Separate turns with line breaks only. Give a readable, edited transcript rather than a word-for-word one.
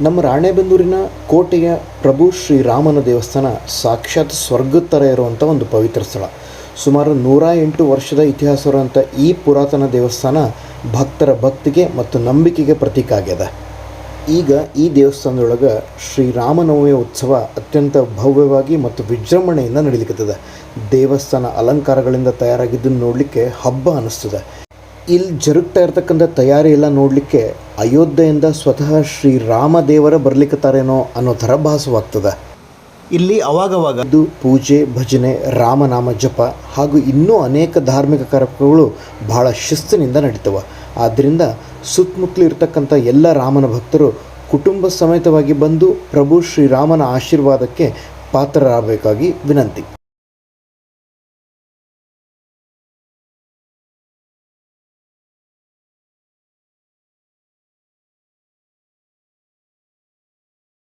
ನಮ್ಮ ರಾಣೆಬೆನ್ನೂರಿನ ಕೋಟೆಯ ಪ್ರಭು ಶ್ರೀರಾಮನ ದೇವಸ್ಥಾನ ಸಾಕ್ಷಾತ್ ಸ್ವರ್ಗದ ಥರ ಇರುವಂಥ ಒಂದು ಪವಿತ್ರ ಸ್ಥಳ. ಸುಮಾರು 108 ವರ್ಷದ ಇತಿಹಾಸ ಇರುವಂಥ ಈ ಪುರಾತನ ದೇವಸ್ಥಾನ ಭಕ್ತರ ಭಕ್ತಿಗೆ ಮತ್ತು ನಂಬಿಕೆಗೆ ಪ್ರತೀಕ ಆಗ್ಯದ. ಈಗ ಈ ದೇವಸ್ಥಾನದೊಳಗೆ ಶ್ರೀರಾಮನವಮಿಯ ಉತ್ಸವ ಅತ್ಯಂತ ಭವ್ಯವಾಗಿ ಮತ್ತು ವಿಜೃಂಭಣೆಯಿಂದ ನಡೀಲಿಕ್ಕತ್ತದ. ದೇವಸ್ಥಾನ ಅಲಂಕಾರಗಳಿಂದ ತಯಾರಾಗಿದ್ದನ್ನು ನೋಡಲಿಕ್ಕೆ ಹಬ್ಬ ಅನ್ನಿಸ್ತದೆ. ಇಲ್ಲಿ ಜರುಗ್ತಾ ಇರ್ತಕ್ಕಂಥ ತಯಾರಿ ಎಲ್ಲ ನೋಡಲಿಕ್ಕೆ ಅಯೋಧ್ಯೆಯಿಂದ ಸ್ವತಃ ಶ್ರೀರಾಮ ದೇವರ ಬರ್ಲಿಕ್ಕತ್ತಾರೇನೋ ಅನ್ನೋ ಥರ ಭಾಸವಾಗ್ತದೆ. ಇಲ್ಲಿ ಅವಾಗವಾಗ ಪೂಜೆ, ಭಜನೆ, ರಾಮನಾಮ ಜಪ ಹಾಗೂ ಇನ್ನೂ ಅನೇಕ ಧಾರ್ಮಿಕ ಕಾರ್ಯಕ್ರಮಗಳು ಬಹಳ ಶಿಸ್ತಿನಿಂದ ನಡೀತವೆ. ಆದ್ದರಿಂದ ಸುತ್ತಮುತ್ತಲು ಇರ್ತಕ್ಕಂಥ ಎಲ್ಲ ರಾಮನ ಭಕ್ತರು ಕುಟುಂಬ ಸಮೇತವಾಗಿ ಬಂದು ಪ್ರಭು ಶ್ರೀರಾಮನ ಆಶೀರ್ವಾದಕ್ಕೆ ಪಾತ್ರರಾಗಬೇಕಾಗಿ ವಿನಂತಿ.